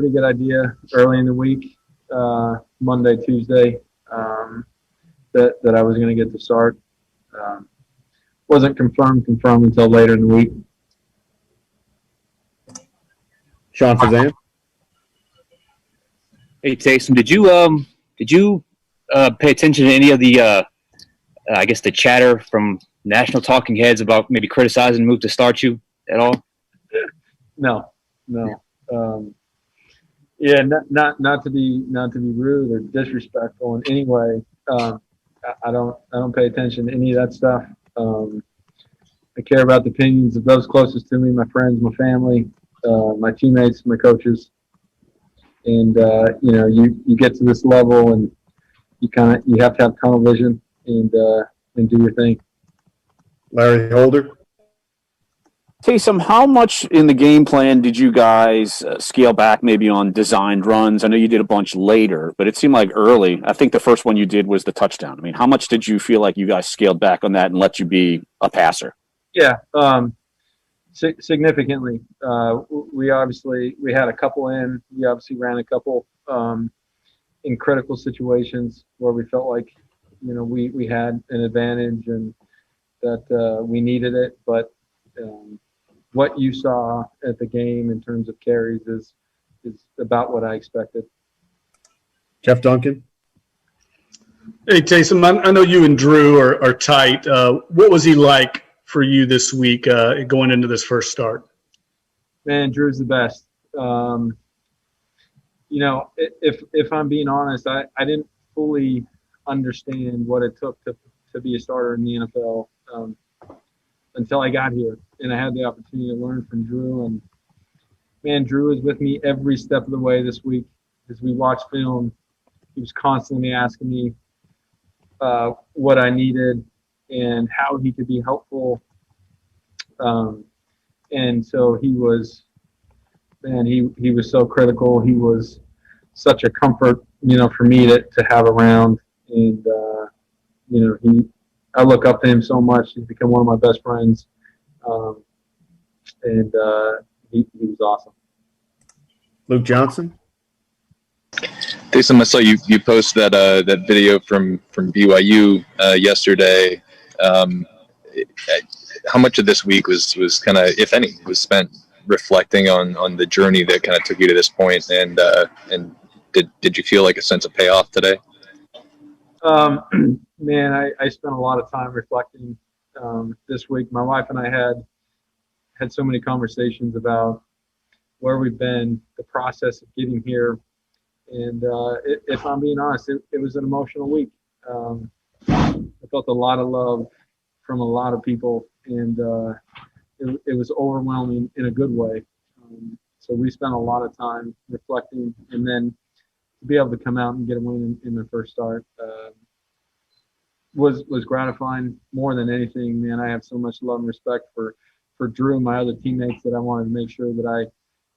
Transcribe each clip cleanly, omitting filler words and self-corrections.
pretty good idea early in the week, Monday, Tuesday, that I was going to get the start. Wasn't confirmed until later in the week. Sean Fazan. Hey Taysom, did you pay attention to any of the I guess the chatter from national talking heads about maybe criticizing move to start you at all? No. Yeah, not to be rude or disrespectful in any way. I don't pay attention to any of that stuff. I care about the opinions of those closest to me, my friends, my family, my teammates, my coaches. And you get to this level, and you have to have tunnel vision and do your thing. Larry Holder. Taysom, how much in the game plan did you guys scale back maybe on designed runs? I know you did a bunch later, but it seemed like early. I think the first one you did was the touchdown. I mean, how much did you feel like you guys scaled back on that and let you be a passer? Yeah, significantly. We had a couple in. We obviously ran a couple in critical situations where we felt like, we had an advantage and that we needed it. But what you saw at the game in terms of carries is about what I expected. Jeff Duncan. Hey, Taysom, I know you and Drew are tight. What was he like for you this week going into this first start? Man, Drew's the best. If I'm being honest, I didn't fully understand what it took to be a starter in the NFL until I got here, and I had the opportunity to learn from Drew. And man, Drew was with me every step of the way this week as we watched film. He was constantly asking me what I needed and how he could be helpful. And so he was so critical. He was such a comfort, for me to have around. And, I look up to him so much. He's become one of my best friends. And he was awesome. Luke Johnson. Taysom, I saw you post that video from BYU yesterday. How much of this week was kind of, if any, was spent reflecting on the journey that kind of took you to this point, and did you feel like a sense of payoff today? Man, I spent a lot of time reflecting this week. My wife and I had so many conversations about where we've been, the process of getting here, and if I'm being honest, it was an emotional week. I felt a lot of love from a lot of people, and it was overwhelming in a good way. So we spent a lot of time reflecting, and then to be able to come out and get a win in the first start was gratifying more than anything. Man, I have so much love and respect for Drew and my other teammates that I wanted to make sure that I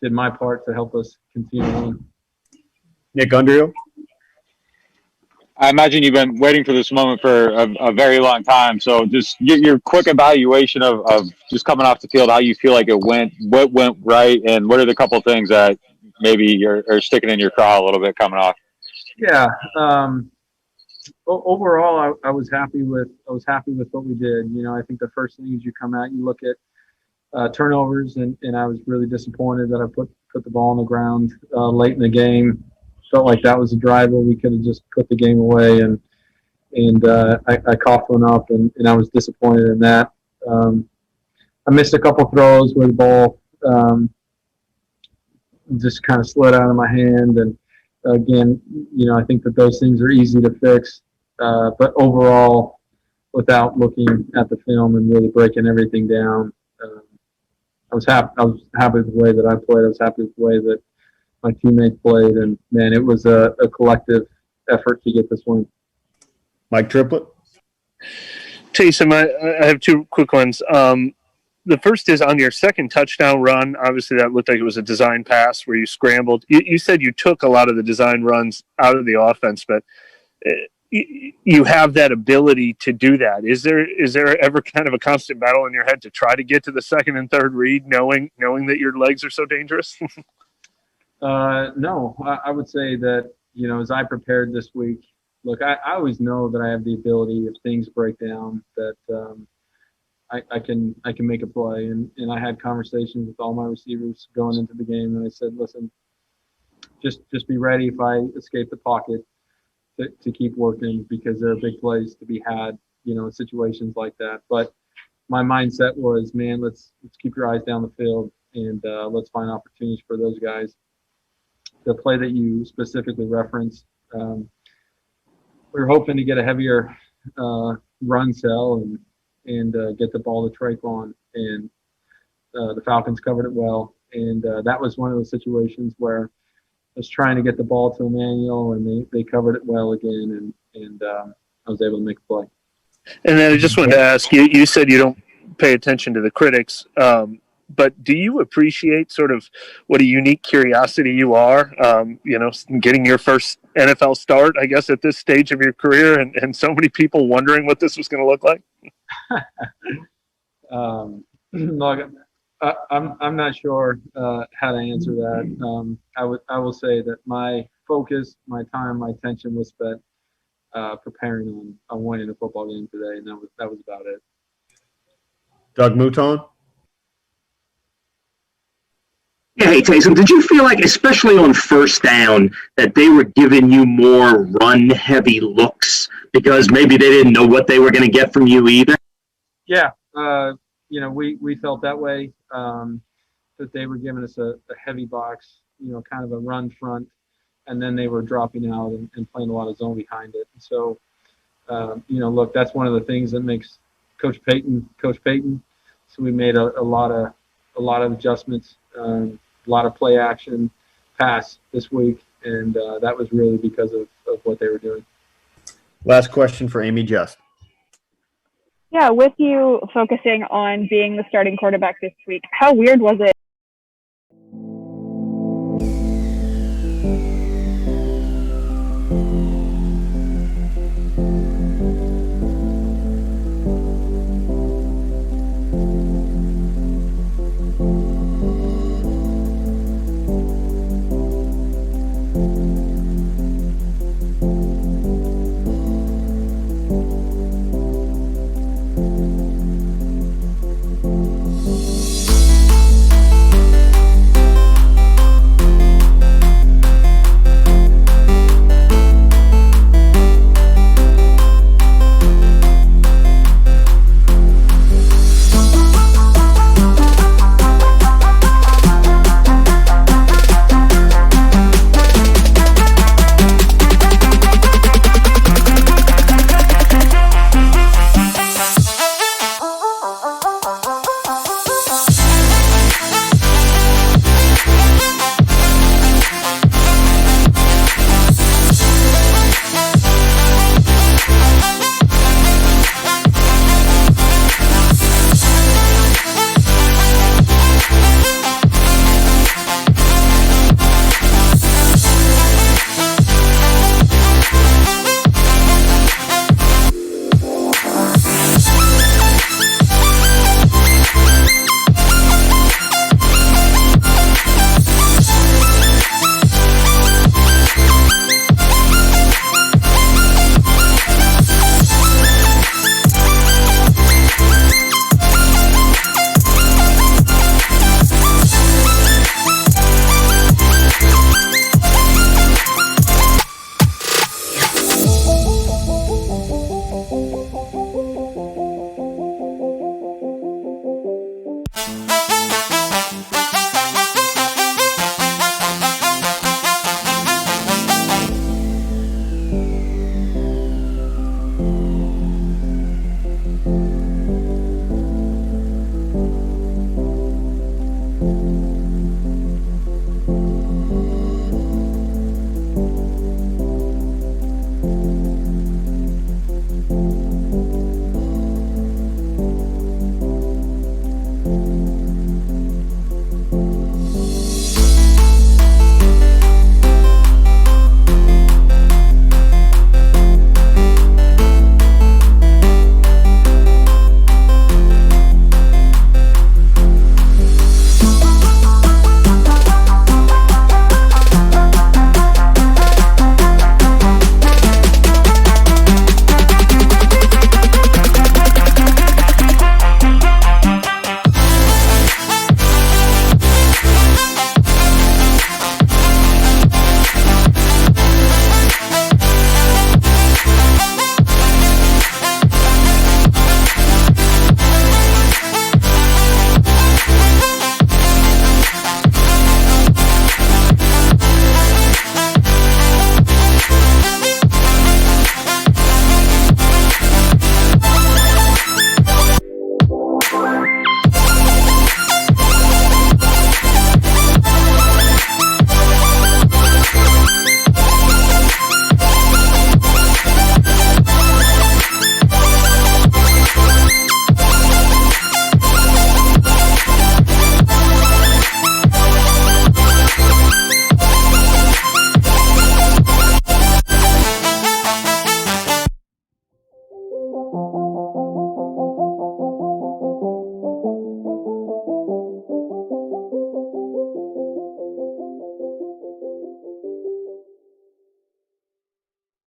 did my part to help us continue on. Nick Underhill. I imagine you've been waiting for this moment for a very long time. So just your quick evaluation of just coming off the field, how you feel like it went, what went right, and what are the couple things that maybe are sticking in your craw a little bit coming off? Yeah. Overall, I was happy with what we did. I think the first thing is you come out, you look at turnovers, and I was really disappointed that I put the ball on the ground late in the game. Felt like that was a drive where we could have just put the game away, and I coughed one up, and I was disappointed in that. I missed a couple throws where the ball just kind of slid out of my hand, and again, I think that those things are easy to fix, but overall, without looking at the film and really breaking everything down, I was happy with the way that I played. I was happy with the way that my teammates played, and man, it was a collective effort to get this win. Mike Triplett. Taysom, I have two quick ones. The first is on your second touchdown run. Obviously, that looked like it was a design pass where you scrambled. You said you took a lot of the design runs out of the offense, but you have that ability to do that. Is there ever kind of a constant battle in your head to try to get to the second and third read, knowing that your legs are so dangerous? No, I would say that, as I prepared this week, look, I always know that I have the ability, if things break down, that I can make a play. And I had conversations with all my receivers going into the game, and I said, listen, just be ready if I escape the pocket to keep working, because there are big plays to be had, in situations like that. But my mindset was, man, let's keep your eyes down the field, and let's find opportunities for those guys. The play that you specifically referenced, we were hoping to get a heavier run cell and get the ball to Traquan, and the Falcons covered it well. And that was one of those situations where I was trying to get the ball to Emmanuel, and they covered it well again, and I was able to make a play. And then I just wanted to ask you, you said you don't pay attention to the critics, but do you appreciate sort of what a unique curiosity you are, getting your first NFL start, I guess, at this stage of your career, and so many people wondering what this was going to look like? Look, I'm not sure how to answer that. I will say that my focus, my time, my attention was spent preparing on winning a football game today, and that was about it. Doug Mouton. Yeah, hey, Taysom, did you feel like, especially on first down, that they were giving you more run-heavy looks because maybe they didn't know what they were going to get from you either? Yeah, we felt that way, that they were giving us a heavy box, kind of a run front, and then they were dropping out and playing a lot of zone behind it. And so, look, that's one of the things that makes Coach Payton. So we made a lot of adjustments, a lot of play action pass this week, and that was really because of what they were doing. Last question for Amy Just. Yeah, with you focusing on being the starting quarterback this week, how weird was it